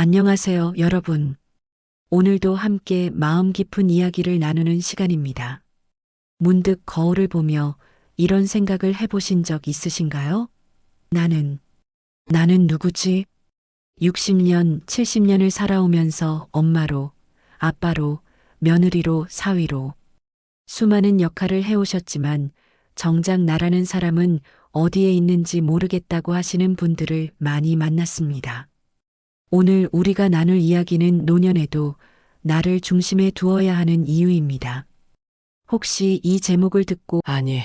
안녕하세요, 여러분. 오늘도 함께 마음 깊은 이야기를 나누는 시간입니다. 문득 거울을 보며 이런 생각을 해보신 적 있으신가요? 나는, 나는 누구지? 60년, 70년을 살아오면서 엄마로, 아빠로, 며느리로, 사위로 수많은 역할을 해오셨지만 정작 나라는 사람은 어디에 있는지 모르겠다고 하시는 분들을 많이 만났습니다. 오늘 우리가 나눌 이야기는 노년에도 나를 중심에 두어야 하는 이유입니다. 혹시 이 제목을 듣고 아니,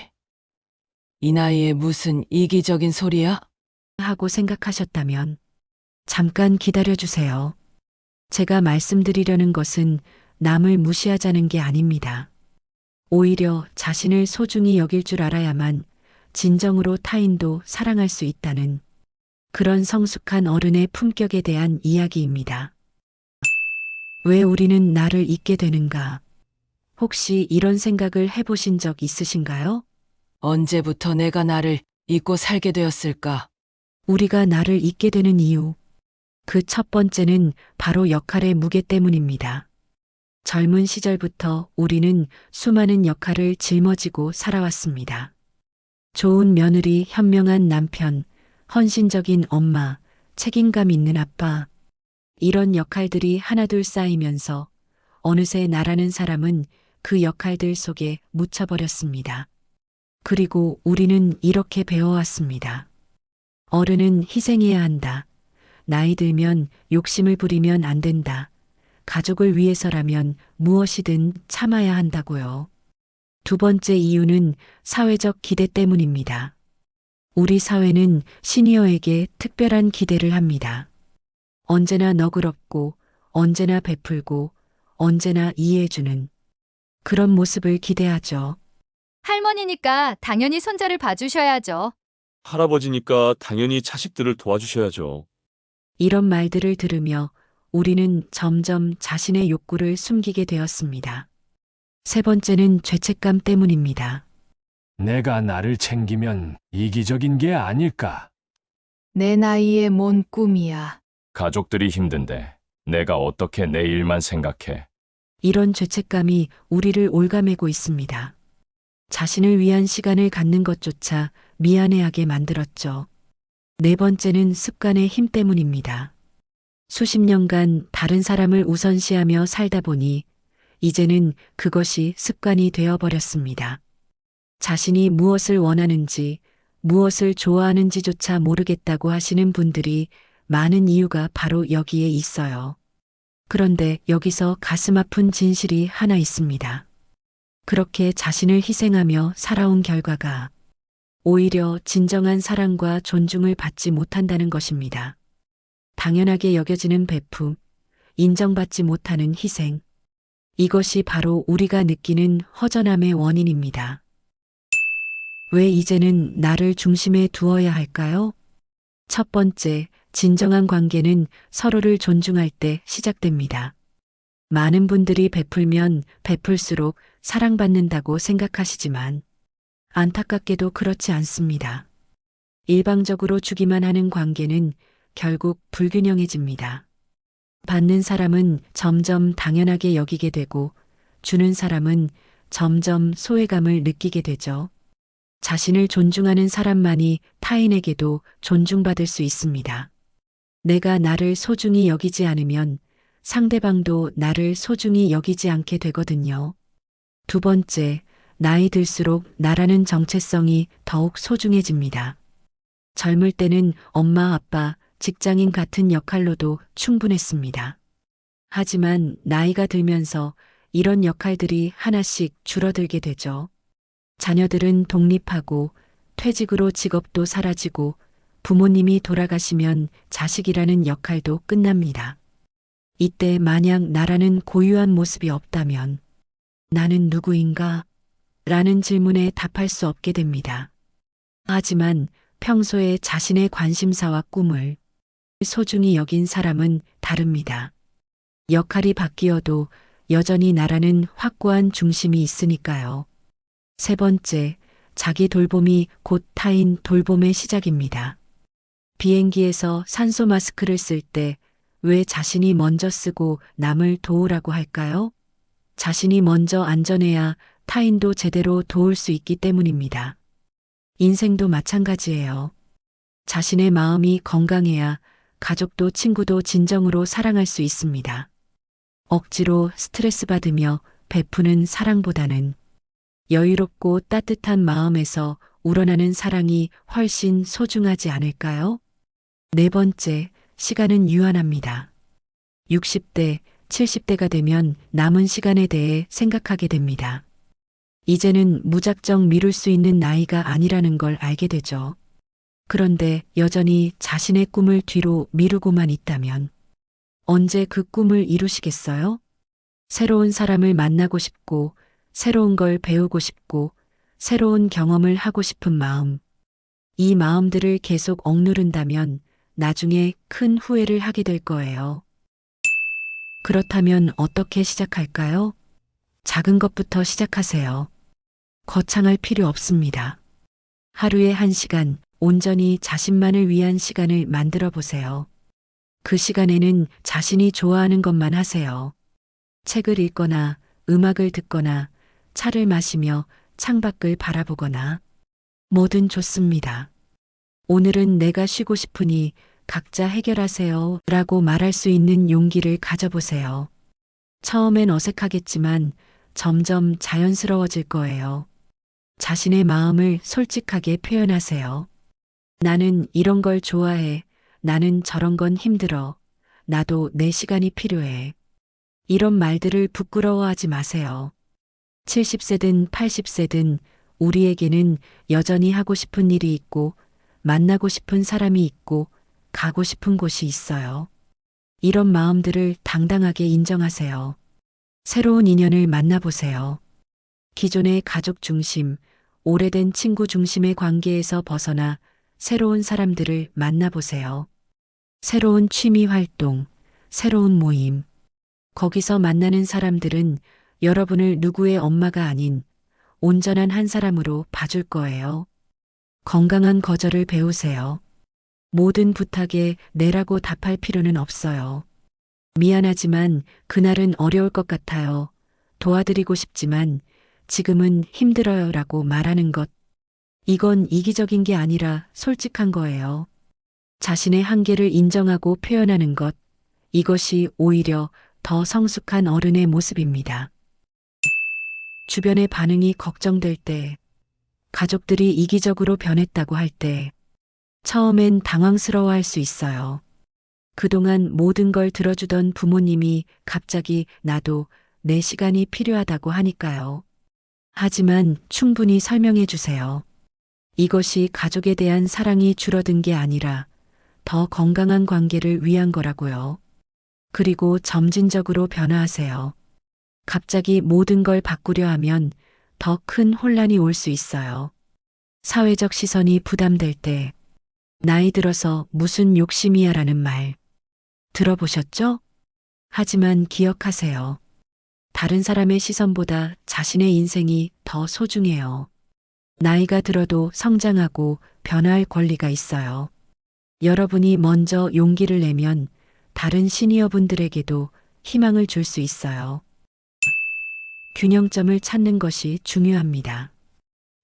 이 나이에 무슨 이기적인 소리야? 하고 생각하셨다면 잠깐 기다려 주세요. 제가 말씀드리려는 것은 남을 무시하자는 게 아닙니다. 오히려 자신을 소중히 여길 줄 알아야만 진정으로 타인도 사랑할 수 있다는 그런 성숙한 어른의 품격에 대한 이야기입니다. 왜 우리는 나를 잊게 되는가? 혹시 이런 생각을 해보신 적 있으신가요? 언제부터 내가 나를 잊고 살게 되었을까? 우리가 나를 잊게 되는 이유. 그 첫 번째는 바로 역할의 무게 때문입니다. 젊은 시절부터 우리는 수많은 역할을 짊어지고 살아왔습니다. 좋은 며느리, 현명한 남편, 헌신적인 엄마, 책임감 있는 아빠. 이런 역할들이 하나둘 쌓이면서 어느새 나라는 사람은 그 역할들 속에 묻혀버렸습니다. 그리고 우리는 이렇게 배워왔습니다. 어른은 희생해야 한다. 나이 들면 욕심을 부리면 안 된다. 가족을 위해서라면 무엇이든 참아야 한다고요. 두 번째 이유는 사회적 기대 때문입니다. 우리 사회는 시니어에게 특별한 기대를 합니다. 언제나 너그럽고, 언제나 베풀고, 언제나 이해해주는 그런 모습을 기대하죠. 할머니니까 당연히 손자를 봐주셔야죠. 할아버지니까 당연히 자식들을 도와주셔야죠. 이런 말들을 들으며 우리는 점점 자신의 욕구를 숨기게 되었습니다. 세 번째는 죄책감 때문입니다. 내가 나를 챙기면 이기적인 게 아닐까? 내 나이에 뭔 꿈이야. 가족들이 힘든데 내가 어떻게 내 일만 생각해? 이런 죄책감이 우리를 올가매고 있습니다. 자신을 위한 시간을 갖는 것조차 미안해하게 만들었죠. 네 번째는 습관의 힘 때문입니다. 수십 년간 다른 사람을 우선시하며 살다 보니 이제는 그것이 습관이 되어버렸습니다. 자신이 무엇을 원하는지, 무엇을 좋아하는지조차 모르겠다고 하시는 분들이 많은 이유가 바로 여기에 있어요. 그런데 여기서 가슴 아픈 진실이 하나 있습니다. 그렇게 자신을 희생하며 살아온 결과가 오히려 진정한 사랑과 존중을 받지 못한다는 것입니다. 당연하게 여겨지는 베품, 인정받지 못하는 희생. 이것이 바로 우리가 느끼는 허전함의 원인입니다. 왜 이제는 나를 중심에 두어야 할까요? 첫 번째, 진정한 관계는 서로를 존중할 때 시작됩니다. 많은 분들이 베풀면 베풀수록 사랑받는다고 생각하시지만 안타깝게도 그렇지 않습니다. 일방적으로 주기만 하는 관계는 결국 불균형해집니다. 받는 사람은 점점 당연하게 여기게 되고 주는 사람은 점점 소외감을 느끼게 되죠. 자신을 존중하는 사람만이 타인에게도 존중받을 수 있습니다. 내가 나를 소중히 여기지 않으면 상대방도 나를 소중히 여기지 않게 되거든요. 두 번째, 나이 들수록 나라는 정체성이 더욱 소중해집니다. 젊을 때는 엄마, 아빠, 직장인 같은 역할로도 충분했습니다. 하지만 나이가 들면서 이런 역할들이 하나씩 줄어들게 되죠. 자녀들은 독립하고 퇴직으로 직업도 사라지고 부모님이 돌아가시면 자식이라는 역할도 끝납니다. 이때 만약 나라는 고유한 모습이 없다면 나는 누구인가? 라는 질문에 답할 수 없게 됩니다. 하지만 평소에 자신의 관심사와 꿈을 소중히 여긴 사람은 다릅니다. 역할이 바뀌어도 여전히 나라는 확고한 중심이 있으니까요. 세 번째, 자기 돌봄이 곧 타인 돌봄의 시작입니다. 비행기에서 산소 마스크를 쓸 때 왜 자신이 먼저 쓰고 남을 도우라고 할까요? 자신이 먼저 안전해야 타인도 제대로 도울 수 있기 때문입니다. 인생도 마찬가지예요. 자신의 마음이 건강해야 가족도 친구도 진정으로 사랑할 수 있습니다. 억지로 스트레스 받으며 베푸는 사랑보다는 여유롭고 따뜻한 마음에서 우러나는 사랑이 훨씬 소중하지 않을까요? 네 번째, 시간은 유한합니다. 60대, 70대가 되면 남은 시간에 대해 생각하게 됩니다. 이제는 무작정 미룰 수 있는 나이가 아니라는 걸 알게 되죠. 그런데 여전히 자신의 꿈을 뒤로 미루고만 있다면 언제 그 꿈을 이루시겠어요? 새로운 사람을 만나고 싶고, 새로운 걸 배우고 싶고, 새로운 경험을 하고 싶은 마음. 이 마음들을 계속 억누른다면 나중에 큰 후회를 하게 될 거예요. 그렇다면 어떻게 시작할까요? 작은 것부터 시작하세요. 거창할 필요 없습니다. 하루에 1시간 온전히 자신만을 위한 시간을 만들어 보세요. 그 시간에는 자신이 좋아하는 것만 하세요. 책을 읽거나 음악을 듣거나 차를 마시며 창밖을 바라보거나 뭐든 좋습니다. 오늘은 내가 쉬고 싶으니 각자 해결하세요 라고 말할 수 있는 용기를 가져보세요. 처음엔 어색하겠지만 점점 자연스러워질 거예요. 자신의 마음을 솔직하게 표현하세요. 나는 이런 걸 좋아해. 나는 저런 건 힘들어. 나도 내 시간이 필요해. 이런 말들을 부끄러워하지 마세요. 70세든 80세든 우리에게는 여전히 하고 싶은 일이 있고 만나고 싶은 사람이 있고 가고 싶은 곳이 있어요. 이런 마음들을 당당하게 인정하세요. 새로운 인연을 만나보세요. 기존의 가족 중심, 오래된 친구 중심의 관계에서 벗어나 새로운 사람들을 만나보세요. 새로운 취미 활동, 새로운 모임. 거기서 만나는 사람들은 여러분을 누구의 엄마가 아닌 온전한 한 사람으로 봐줄 거예요. 건강한 거절을 배우세요. 모든 부탁에 네라고 답할 필요는 없어요. 미안하지만 그날은 어려울 것 같아요. 도와드리고 싶지만 지금은 힘들어요 라고 말하는 것. 이건 이기적인 게 아니라 솔직한 거예요. 자신의 한계를 인정하고 표현하는 것. 이것이 오히려 더 성숙한 어른의 모습입니다. 주변의 반응이 걱정될 때, 가족들이 이기적으로 변했다고 할 때, 처음엔 당황스러워할 수 있어요. 그동안 모든 걸 들어주던 부모님이 갑자기 나도 내 시간이 필요하다고 하니까요. 하지만 충분히 설명해 주세요. 이것이 가족에 대한 사랑이 줄어든 게 아니라 더 건강한 관계를 위한 거라고요. 그리고 점진적으로 변화하세요. 갑자기 모든 걸 바꾸려 하면 더 큰 혼란이 올 수 있어요. 사회적 시선이 부담될 때, 나이 들어서 무슨 욕심이야 라는 말 들어보셨죠? 하지만 기억하세요. 다른 사람의 시선보다 자신의 인생이 더 소중해요. 나이가 들어도 성장하고 변화할 권리가 있어요. 여러분이 먼저 용기를 내면 다른 시니어분들에게도 희망을 줄 수 있어요. 균형점을 찾는 것이 중요합니다.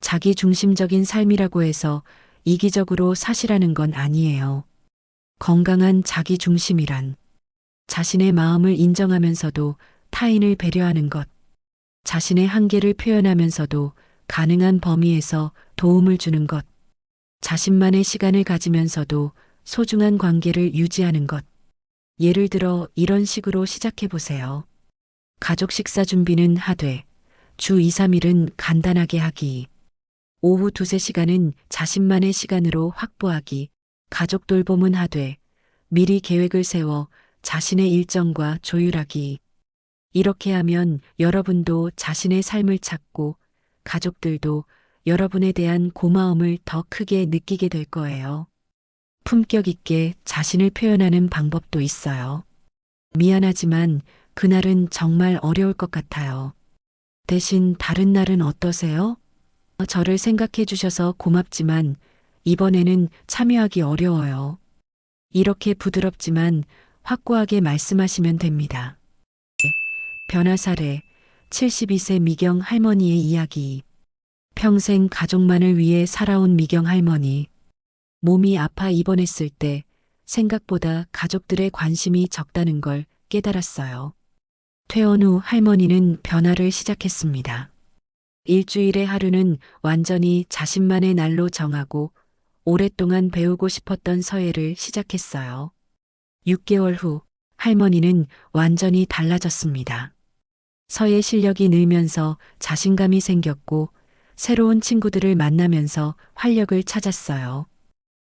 자기 중심적인 삶이라고 해서 이기적으로 사시라는 건 아니에요. 건강한 자기 중심이란 자신의 마음을 인정하면서도 타인을 배려하는 것, 자신의 한계를 표현하면서도 가능한 범위에서 도움을 주는 것, 자신만의 시간을 가지면서도 소중한 관계를 유지하는 것. 예를 들어 이런 식으로 시작해 보세요. 가족 식사 준비는 하되, 주 2, 3일은 간단하게 하기. 오후 2, 3시간은 자신만의 시간으로 확보하기. 가족 돌봄은 하되, 미리 계획을 세워 자신의 일정과 조율하기. 이렇게 하면 여러분도 자신의 삶을 찾고 가족들도 여러분에 대한 고마움을 더 크게 느끼게 될 거예요. 품격 있게 자신을 표현하는 방법도 있어요. 미안하지만 그날은 정말 어려울 것 같아요. 대신 다른 날은 어떠세요? 저를 생각해 주셔서 고맙지만 이번에는 참여하기 어려워요. 이렇게 부드럽지만 확고하게 말씀하시면 됩니다. 변화 사례 72세 미경 할머니의 이야기. 평생 가족만을 위해 살아온 미경 할머니. 몸이 아파 입원했을 때 생각보다 가족들의 관심이 적다는 걸 깨달았어요. 퇴원 후 할머니는 변화를 시작했습니다. 일주일의 하루는 완전히 자신만의 날로 정하고 오랫동안 배우고 싶었던 서예를 시작했어요. 6개월 후 할머니는 완전히 달라졌습니다. 서예 실력이 늘면서 자신감이 생겼고 새로운 친구들을 만나면서 활력을 찾았어요.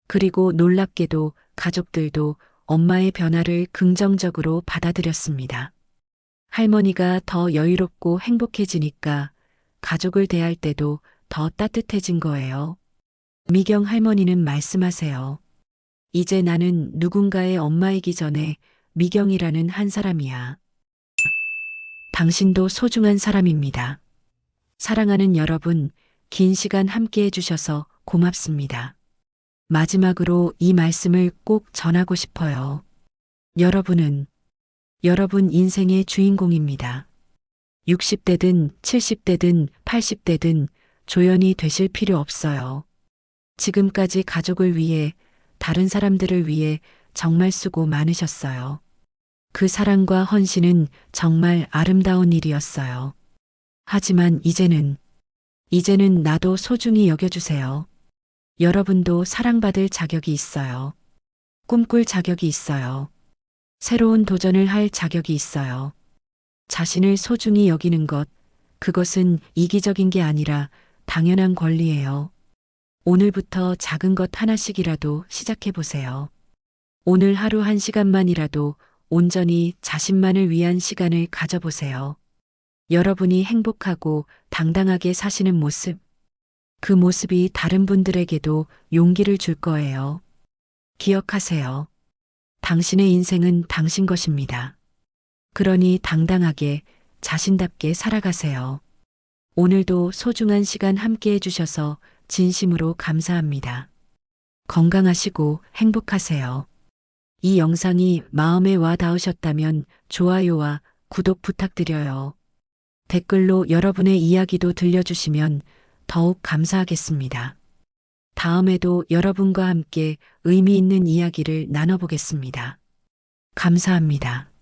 그리고 놀랍게도 가족들도 엄마의 변화를 긍정적으로 받아들였습니다. 할머니가 더 여유롭고 행복해지니까 가족을 대할 때도 더 따뜻해진 거예요. 미경 할머니는 말씀하세요. 이제 나는 누군가의 엄마이기 전에 미경이라는 한 사람이야. 당신도 소중한 사람입니다. 사랑하는 여러분, 긴 시간 함께 해주셔서 고맙습니다. 마지막으로 이 말씀을 꼭 전하고 싶어요. 여러분은 여러분 인생의 주인공입니다. 60대든 70대든 80대든 조연이 되실 필요 없어요. 지금까지 가족을 위해, 다른 사람들을 위해 정말 수고 많으셨어요. 그 사랑과 헌신은 정말 아름다운 일이었어요. 하지만 이제는 나도 소중히 여겨주세요. 여러분도 사랑받을 자격이 있어요. 꿈꿀 자격이 있어요. 새로운 도전을 할 자격이 있어요. 자신을 소중히 여기는 것, 그것은 이기적인 게 아니라 당연한 권리예요. 오늘부터 작은 것 하나씩이라도 시작해 보세요. 오늘 하루 1시간만이라도 온전히 자신만을 위한 시간을 가져보세요. 여러분이 행복하고 당당하게 사시는 모습, 그 모습이 다른 분들에게도 용기를 줄 거예요. 기억하세요. 당신의 인생은 당신 것입니다. 그러니 당당하게 자신답게 살아가세요. 오늘도 소중한 시간 함께 해주셔서 진심으로 감사합니다. 건강하시고 행복하세요. 이 영상이 마음에 와 닿으셨다면 좋아요와 구독 부탁드려요. 댓글로 여러분의 이야기도 들려주시면 더욱 감사하겠습니다. 다음에도 여러분과 함께 의미 있는 이야기를 나눠보겠습니다. 감사합니다.